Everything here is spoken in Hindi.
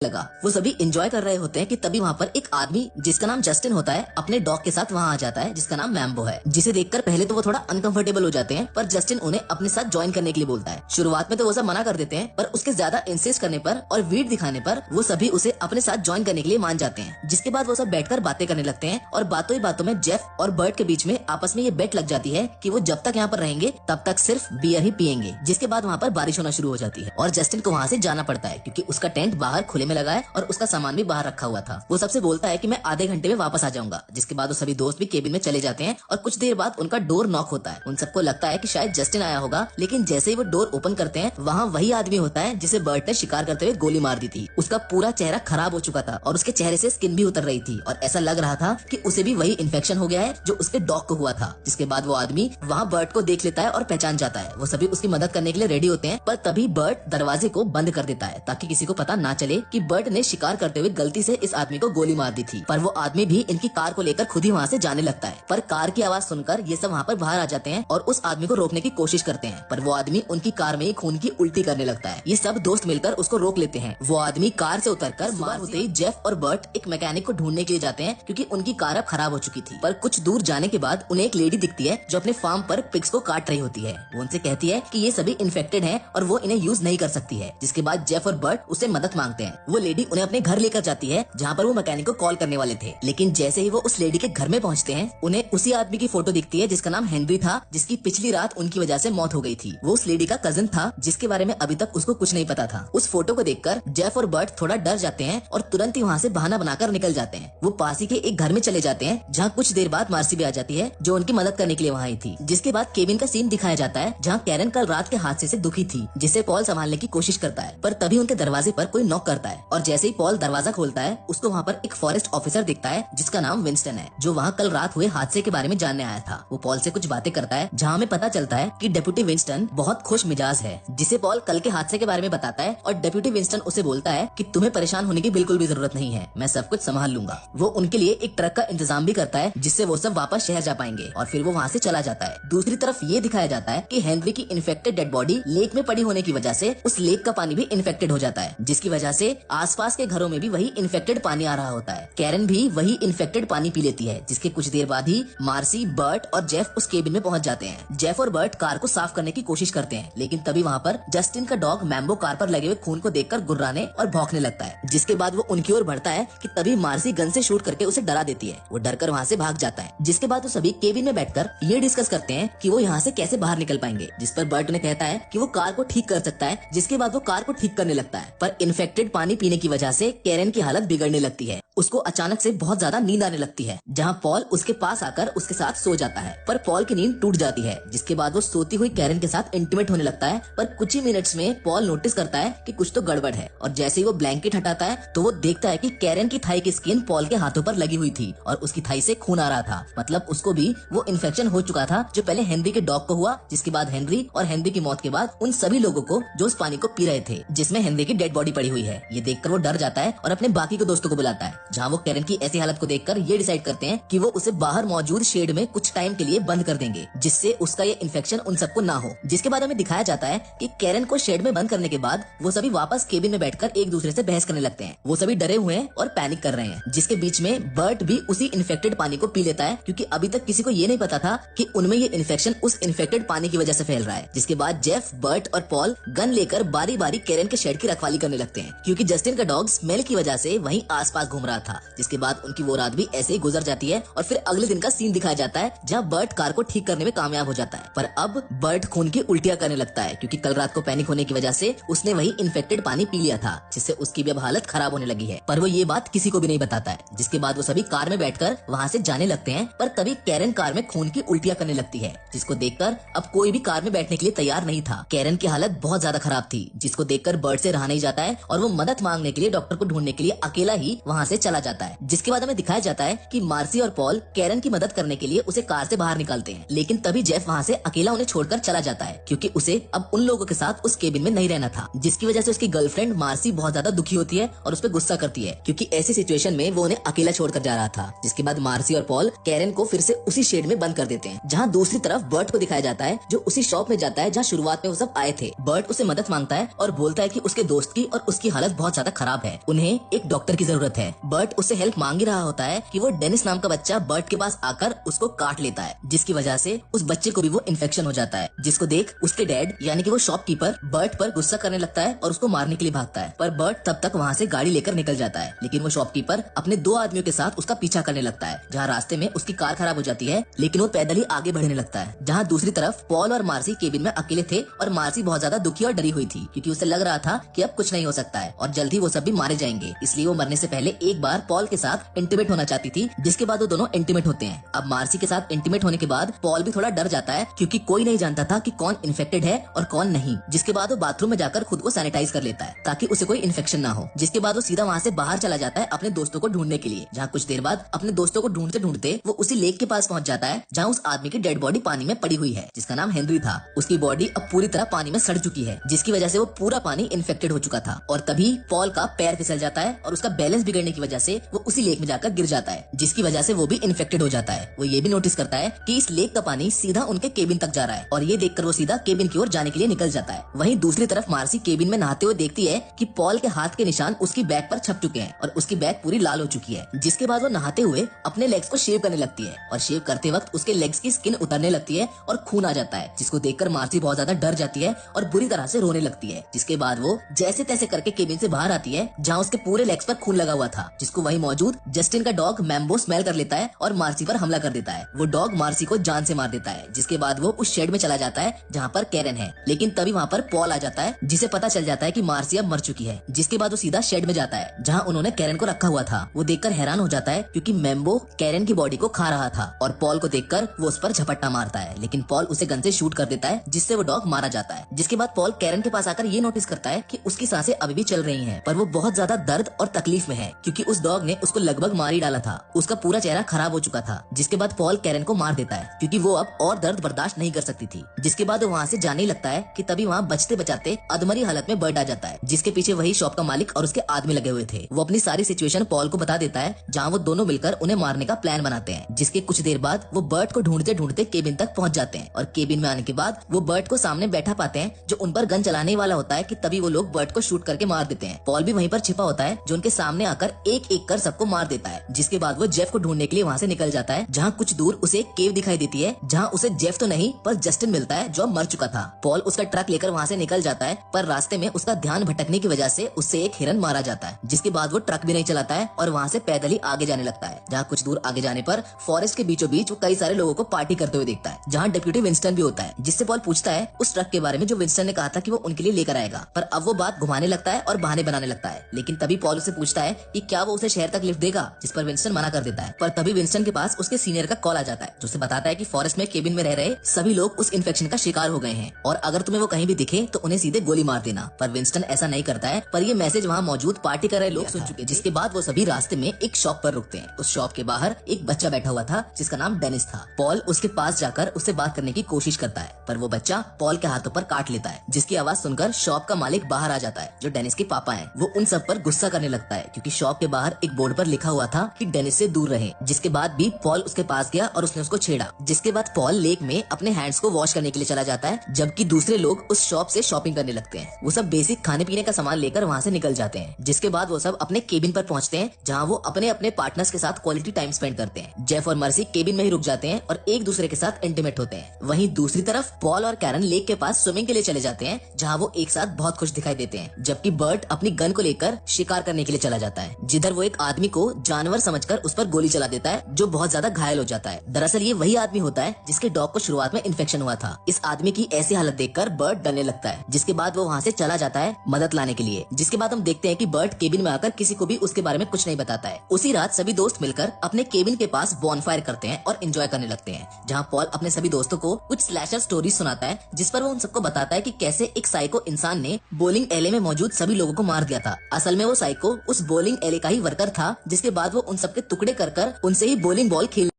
लगा। वो सभी एंजॉय कर रहे होते हैं कि तभी वहाँ पर एक आदमी जिसका नाम जस्टिन होता है अपने डॉग के साथ वहाँ आ जाता है जिसका नाम मैम्बो है, जिसे देखकर पहले तो वो थोड़ा अनकंफर्टेबल हो जाते हैं, पर जस्टिन उन्हें अपने साथ ज्वाइन करने के लिए बोलता है। शुरुआत में तो वो सब मना कर देते हैं, पर उसके ज्यादा इंसिस्ट करने पर और वीड दिखाने पर वो सभी उसे अपने साथ ज्वाइन करने के लिए मान जाते हैं। जिसके बाद वो सब बैठकर बातें करने लगते हैं और बातों ही बातों में जेफ और बर्ट के बीच में आपस में ये बेट लग जाती है कि वो जब तक यहाँ पर रहेंगे तब तक सिर्फ बियर ही पियेंगे। जिसके बाद वहाँ पर बारिश होना शुरू हो जाती है और जस्टिन को वहाँ से जाना पड़ता है क्योंकि उसका टेंट बाहर खुले में लगा है और उसका सामान भी बाहर रखा हुआ था। वो सबसे बोलता है कि मैं आधे घंटे में वापस आ जाऊंगा। जिसके बाद वो सभी दोस्त भी केबिन में चले जाते हैं और कुछ देर बाद उनका डोर नॉक होता है। उन सबको लगता है कि शायद जस्टिन आया होगा, लेकिन जैसे ही वो डोर ओपन करते हैं वहाँ वही आदमी होता है जिसे बर्ट ने शिकार करते हुए गोली मार दी थी। उसका पूरा चेहरा खराब हो चुका था और उसके चेहरे से स्किन भी उतर रही थी और ऐसा लग रहा था कि उसे भी वही इन्फेक्शन हो गया है जो उसके डॉग को हुआ था। जिसके बाद वो आदमी वहाँ बर्ट को देख लेता है और पहचान जाता है। वो सभी उसकी मदद करने के लिए रेडी होते हैं, पर तभी बर्ट दरवाजे को बंद कर देता है ताकि किसी को पता ना चले कि बर्ट ने शिकार करते हुए गलती से इस आदमी को गोली मार दी थी। पर वो आदमी भी इनकी कार को लेकर खुद ही वहाँ से जाने लगता है। पर कार की आवाज सुनकर ये सब वहाँ पर बाहर आ जाते हैं और उस आदमी को रोकने की कोशिश करते हैं, पर वो आदमी उनकी कार में ही खून की उल्टी करने लगता है। ये सब दोस्त मिलकर उसको रोक लेते हैं। वो आदमी कार से उतरकर सुबह होते ही जेफ और बर्ट एक मैकेनिक को ढूंढने के लिए जाते हैं क्योंकि उनकी कार अब खराब हो चुकी थी। पर कुछ दूर जाने के बाद उन्हें एक लेडी दिखती है जो अपने फार्म पर पिग्स को काट रही होती है। वो उनसे कहती है कि ये सभी इन्फेक्टेड हैं और वो इन्हें यूज नहीं कर सकती है। जिसके बाद जेफ और बर्ट उससे मदद मांगते हैं। वो लेडी उन्हें अपने घर लेकर जाती है जहाँ पर वो मैकेनिक को कॉल करने वाले थे, लेकिन जैसे ही वो उस लेडी के घर में पहुँचते हैं उन्हें उसी आदमी की फोटो दिखती है जिसका नाम हेनरी था, जिसकी पिछली रात उनकी वजह से मौत हो गई थी। वो उस लेडी का कजिन था जिसके बारे में अभी तक उसको कुछ नहीं पता था। उस फोटो को देखकर जेफ और बर्ट थोड़ा डर जाते हैं और तुरंत ही वहाँ से बहाना बनाकर निकल जाते हैं। वो पास ही के एक घर में चले जाते हैं जहाँ कुछ देर बाद मार्सी भी आ जाती है जो उनकी मदद करने के लिए वहाँ आई थी। जिसके बाद केबिन का सीन दिखाया जाता है जहाँ कैरन कल रात के हादसे से दुखी थी, जिसे पॉल संभालने की कोशिश करता है, पर तभी उनके दरवाजे पर कोई नॉक करता है और जैसे ही पॉल दरवाजा खोलता है उसको वहाँ पर एक फॉरेस्ट ऑफिसर दिखता है जिसका नाम विंस्टन है, जो वहाँ कल रात हुए हादसे के बारे में जानने आया था। वो पॉल से कुछ बातें करता है जहाँ हमें पता चलता है कि डेप्यूटी विंस्टन बहुत खुश मिजाज है, जिसे पॉल कल के हादसे के बारे में बताता है और डेप्यूटी विंस्टन उसे बोलता है कि तुम्हें परेशान होने की बिल्कुल भी जरूरत नहीं है, मैं सब कुछ संभाल लूंगा। वो उनके लिए एक ट्रक का इंतजाम भी करता है जिससे वो सब वापस शहर जा पाएंगे और फिर वो वहाँ से चला जाता है। दूसरी तरफ ये दिखाया जाता है कि हेनरी की इन्फेक्टेड डेड बॉडी लेक में पड़ी होने की वजह से उस लेक का पानी भी इन्फेक्टेड हो जाता है, जिसकी वजह से आसपास के घरों में भी वही इन्फेक्टेड पानी आ रहा होता है। कैरन भी वही इन्फेक्टेड पानी पी लेती है, जिसके कुछ देर बाद ही मार्सी, बर्ट और जेफ उस केबिन में पहुंच जाते हैं। जेफ और बर्ट कार को साफ करने की कोशिश करते हैं, लेकिन तभी वहाँ पर जस्टिन का डॉग मैम्बो कार पर लगे हुए खून को देखकर गुर्राने और भौंकने लगता है। जिसके बाद वो उनकी ओर बढ़ता है कि तभी मार्सी गन से शूट करके उसे डरा देती है। वो डरकर वहाँ से भाग जाता है। जिसके बाद वो सभी केबिन में बैठकर ये डिस्कस करते हैं कि वो यहाँ से कैसे बाहर निकल पाएंगे, जिस पर बर्ट उन्हें कहता है कि वो कार को ठीक कर सकता है। जिसके बाद वो कार को ठीक करने लगता है, पर इन्फेक्टेड पानी पीने की वजह से कैरन की हालत बिगड़ने लगती है। उसको अचानक से बहुत ज्यादा नींद आने लगती है, जहाँ पॉल उसके पास आकर उसके साथ सो जाता है, पर पॉल की नींद टूट जाती है। जिसके बाद वो सोती हुई कैरन के साथ इंटीमेट होने लगता है, पर कुछ ही मिनट्स में पॉल नोटिस करता है कि कुछ तो गड़बड़ है और जैसे ही वो ब्लैंकेट हटाता है तो वो देखता है कि कैरन की थाई की स्किन पॉल के हाथों पर लगी हुई थी और उसकी थाई से खून आ रहा था। मतलब उसको भी वो इन्फेक्शन हो चुका था जो पहले हेनरी के डॉग को हुआ, जिसके बाद हेनरी और हेनरी की मौत के बाद उन सभी लोगों को जो उस पानी को पी रहे थे जिसमें हेनरी की डेड बॉडी पड़ी हुई है। ये देखकर वो डर जाता है और अपने बाकी के दोस्तों को बुलाता है, जहाँ वो कैरन की ऐसी हालत को देखकर ये डिसाइड करते हैं कि वो उसे बाहर मौजूद शेड में कुछ टाइम के लिए बंद कर देंगे, जिससे उसका ये इन्फेक्शन उन सबको ना हो। जिसके बाद हमें दिखाया जाता है कि कैरन को शेड में बंद करने के बाद वो सभी वापस केबिन में बैठकर एक दूसरे से बहस करने लगते हैं। वो सभी डरे हुए हैं और पैनिक कर रहे हैं। जिसके बीच में बर्ट भी उसी इन्फेक्टेड पानी को पी लेता है, क्योंकि अभी तक किसी को ये नहीं पता था कि उनमें ये इन्फेक्शन उस इन्फेक्टेड पानी की वजह से फैल रहा है। जिसके बाद जेफ, बर्ट और पॉल गन लेकर बारी बारी कैरन के शेड की रखवाली करने लगते हैं, क्योंकि जस्टिन का डॉग स्मेल की वजह से वहीं आसपास घूम रहा था। जिसके बाद उनकी वो रात भी ऐसे ही गुजर जाती है और फिर अगले दिन का सीन दिखाया जाता है जहाँ बर्ट कार को ठीक करने में कामयाब हो जाता है। पर अब बर्ट खून की उल्टियां करने लगता है, क्योंकि कल रात को पैनिक होने की वजह से उसने वही इन्फेक्टेड पानी पी लिया था, जिससे उसकी भी अब हालत खराब होने लगी है। पर वो ये बात किसी को भी नहीं बताता है। जिसके बाद वो सभी कार में बैठकर वहाँ से जाने लगते हैं, पर तभी कैरन कार में खून की उल्टियां करने लगती है, जिसको देखकर अब कोई भी कार में बैठने के लिए तैयार नहीं था। कैरन की हालत बहुत ज्यादा खराब थी, जिसको देखकर बर्ट से रहा नहीं जाता है और वो मदद मांगने के लिए डॉक्टर को ढूंढने के लिए अकेला ही वहाँ से चला जाता है। जिसके बाद हमें दिखाया जाता है कि मार्सी और पॉल कैरन की मदद करने के लिए उसे कार से बाहर निकालते हैं, लेकिन तभी जेफ वहाँ से अकेला उन्हें छोड़कर चला जाता है क्योंकि उसे अब उन लोगों के साथ उस केबिन में नहीं रहना था। जिसकी वजह से उसकी गर्लफ्रेंड मार्सी बहुत ज्यादा दुखी होती है और उस पर गुस्सा करती है क्योंकि ऐसी सिचुएशन में वो उन्हें अकेला छोड़कर जा रहा था। जिसके बाद मार्सी और पॉल कैरन को फिर से उसी शेड में बंद कर देते हैं, जहाँ दूसरी तरफ बर्ट को दिखाया जाता है जो उसी शॉप में जाता है जहाँ शुरुआत में वो सब आए थे। बर्ट उसे मदद मांगता है और बोलता है कि उसके दोस्त की और उसकी हालत बहुत ज्यादा खराब है, उन्हें एक डॉक्टर की जरूरत है। बर्ट उससे हेल्प मांग ही रहा होता है कि वो डेनिस नाम का बच्चा बर्ट के पास आकर उसको काट लेता है, जिसकी वजह से उस बच्चे को भी वो इन्फेक्शन हो जाता है। जिसको देख उसके डैड यानी कि वो शॉपकीपर बर्ट पर गुस्सा करने लगता है और उसको मारने के लिए भागता है, पर बर्ट तब तक वहाँ से गाड़ी लेकर निकल जाता है। लेकिन वो शॉपकीपर अपने 2 आदमियों के साथ उसका पीछा करने लगता है, जहाँ रास्ते में उसकी कार खराब हो जाती है, लेकिन वो पैदल ही आगे बढ़ने लगता है। जहाँ दूसरी तरफ पॉल और मार्सी केबिन में अकेले थे और मार्सी बहुत ज्यादा दुखी और डरी हुई थी क्योंकि उसे लग रहा था कि अब कुछ नहीं हो सकता है और जल्द ही वो सब भी मारे जाएंगे। इसलिए वो मरने से पहले एक बार पॉल के साथ इंटीमेट होना चाहती थी, जिसके बाद वो दोनों इंटीमेट होते हैं। अब मार्सी के साथ इंटीमेट होने के बाद पॉल भी थोड़ा डर जाता है क्योंकि कोई नहीं जानता था कि कौन इन्फेक्टेड है और कौन नहीं। जिसके बाद वो बाथरूम में जाकर खुद को सैनिटाइज कर लेता है ताकि उसे कोई इन्फेक्शन ना हो। जिसके बाद वो सीधा वहाँ से बाहर चला जाता है अपने दोस्तों को ढूंढने के लिए, जहाँ कुछ देर बाद अपने दोस्तों को ढूंढते ढूंढते वो उसी लेक के पास पहुंच जाता है जहाँ उस आदमी की डेड बॉडी पानी में पड़ी हुई है, जिसका नाम हेनरी था। उसकी बॉडी अब पूरी तरह पानी में सड़ चुकी है, जिसकी वजह से वो पूरा पानी इन्फेक्टेड हो चुका था। और तभी पॉल का पैर फिसल जाता है और उसका बैलेंस बिगड़ने की वजह से वो उसी लेक में जाकर गिर जाता है, जिसकी वजह से वो भी इन्फेक्टेड हो जाता है। वो ये भी नोटिस करता है कि इस लेक का पानी सीधा उनके केबिन तक जा रहा है और ये देखकर वो सीधा केबिन की ओर जाने के लिए निकल जाता है। वहीं दूसरी तरफ मार्सी केबिन में नहाते हुए देखती है कि पॉल के हाथ के निशान उसकी बैग पर छप चुके हैं और उसकी बैग पूरी लाल हो चुकी है। जिसके बाद वो नहाते हुए अपने लेग्स को शेव करने लगती है और शेव करते वक्त उसके लेग्स की स्किन उतरने लगती है और खून आ जाता है, जिसको देखकर मार्सी बहुत ज्यादा डर जाती है और बुरी तरह से रोने लगती है। जिसके बाद वो जैसे तैसे करके केबिन से बाहर आती है जहाँ उसके पूरे लेग्स पर खून लगा हुआ था, जिसको वही मौजूद जस्टिन का डॉग मैम्बो स्मेल कर लेता है और मार्सी पर हमला कर देता है। वो डॉग मार्सी को जान से मार देता है। जिसके बाद वो उस शेड में चला जाता है जहाँ पर कैरन है, लेकिन तभी वहाँ पर पॉल आ जाता है, जिसे पता चल जाता है कि मार्सी अब मर चुकी है। जिसके बाद वो सीधा शेड में जाता है जहाँ उन्होंने कैरन को रखा हुआ था। वो देखकर हैरान हो जाता है क्योंकि मैम्बो कैरन की बॉडी को खा रहा था और पॉल को देखकर वो उस पर झपट्टा मारता है, लेकिन पॉल उसे गन से शूट कर देता है, जिससे वो डॉग मारा जाता है। जिसके बाद पॉल कैरन के पास आकर ये नोटिस करता है कि उसकी सांसें अभी भी चल रही हैं, पर वो बहुत ज्यादा दर्द और तकलीफ में है क्योंकि उस डॉग ने उसको लगभग मार ही डाला था। उसका पूरा चेहरा खराब हो चुका था। जिसके बाद पॉल कैरन को मार देता है क्योंकि वो अब और दर्द बर्दाश्त नहीं कर सकती थी। जिसके बाद वो वहाँ से जाने ही लगता है कि तभी वहाँ बचते बचाते अधमरी हालत में बर्ट आ जाता है, जिसके पीछे वही शॉप का मालिक और उसके आदमी लगे हुए थे। वो अपनी सारी सिचुएशन पॉल को बता देता है, जहाँ वो दोनों मिलकर उन्हें मारने का प्लान बनाते हैं। जिसके कुछ देर बाद वो बर्ट को ढूंढते ढूंढते केबिन तक पहुंच जाते हैं और केबिन में आने के बाद वो बर्ट को सामने बैठा पाते हैं जो उन पर गन चलाने वाला होता है कि तभी वो लोग बर्ट को शूट करके मार देते हैं। पॉल भी वहीं पर छिपा होता है जो उनके सामने आकर एक एक कर सबको मार देता है। जिसके बाद वो जेफ को ढूंढने के लिए वहाँ से निकल जाता है, जहाँ कुछ दूर उसे एक केव दिखाई देती है, जहाँ उसे जेफ तो नहीं पर जस्टिन मिलता है जो मर चुका था। पॉल उसका ट्रक लेकर वहाँ से निकल जाता है, पर रास्ते में उसका ध्यान भटकने की वजह से उससे एक हिरन मारा जाता है। जिसके बाद वो ट्रक भी नहीं चलाता है और वहाँ से पैदल ही आगे जाने लगता है, जहाँ कुछ दूर आगे जाने पर फॉरेस्ट के बीचों बीच वो कई सारे लोगों को पार्टी करते हुए देखता है, जहाँ डिप्टी विंस्टन भी होता है। जिससे पॉल पूछता है उस ट्रक के बारे में जो विंस्टन ने कहा था कि वो उनके लिए लेकर आएगा, पर अब वो बात घुमाने लगता है और बहाने बनाने लगता है। लेकिन तभी पॉल उसे पूछता है कि क्या वो उसे शहर तक लिफ्ट देगा, जिस पर विंस्टन मना कर देता है। पर तभी विंस्टन के पास उसके सीनियर का कॉल आ जाता है, जो उसे बताता है कि फॉरेस्ट में केबिन में रह रहे सभी लोग उस इन्फेक्शन का शिकार हो गए हैं और अगर तुम्हें वो कहीं भी दिखे तो उन्हें सीधे गोली मार देना। पर विंस्टन ऐसा नहीं करता है, पर ये मैसेज वहाँ मौजूद पार्टी कर रहे लोग सुन चुके। जिसके बाद वो सभी रास्ते में एक शॉप पर रुकते हैं। उस शॉप के बाहर एक बच्चा बैठा हुआ था जिसका नाम डेनिस था। पॉल उसके पास जाकर उससे बात करने की कोशिश करता है, पर वो बच्चा पॉल के हाथों पर काट लेता है। जिसकी आवाज सुनकर शॉप का मालिक बाहर आ जाता है, जो डेनिस के पापा हैं। वो उन सब पर गुस्सा करने लगता है क्योंकि शॉप के बाहर एक बोर्ड पर लिखा हुआ था कि डेनिस से दूर रहे। जिसके बाद भी पॉल उसके पास गया और उसने उसको छेड़ा। जिसके बाद पॉल लेक में अपने हैंड्स को वॉश करने के लिए चला जाता है, जबकि दूसरे लोग उस शॉप से शॉपिंग करने लगते हैं। वो सब बेसिक खाने पीने का सामान लेकर वहाँ से निकल जाते हैं। जिसके बाद वो सब अपने केबिन पर पहुँचते हैं, जहाँ वो अपने अपने पार्टनर्स के साथ क्वालिटी टाइम स्पेंड करते हैं। जेफ और मर्सी केबिन में ही रुक जाते हैं और एक दूसरे के साथ इंटीमेट होते हैं। वहीं दूसरी तरफ पॉल और कैरन लेक के पास स्विमिंग के लिए चले जाते हैं, जहाँ वो एक साथ बहुत खुश दिखाई देते हैं। जबकि बर्ट अपनी गन को लेकर शिकार करने के लिए चला जाता है, जिधर वो एक आदमी को जानवर समझकर उस पर गोली चला देता है, जो बहुत ज्यादा घायल हो जाता है। दरअसल ये वही आदमी होता है जिसके डॉग को शुरुआत में इन्फेक्शन हुआ था। इस आदमी की ऐसी हालत देखकर बर्ट डरने लगता है। जिसके बाद वो वहाँ से चला जाता है मदद लाने के लिए। जिसके बाद हम देखते हैं कि बर्ट केबिन में आकर किसी को भी उसके बारे में कुछ नहीं बताता है। उसी रात सभी दोस्त मिलकर अपने केबिन के पास बॉनफायर करते हैं और एंजॉय करने लगते हैं, जहाँ पॉल अपने सभी दोस्तों को कुछ स्लैशर स्टोरी सुनाता है, जिस पर वो उन सबको बताता है कि कैसे एक साइको इंसान ने बोलिंग एले में मौजूद सभी लोगों को मार दिया था। असल में वो साइको उस बोलिंग एले का ही वर्कर था, जिसके बाद वो उन सबके टुकड़े कर कर उनसे ही बॉलिंग बॉल खेल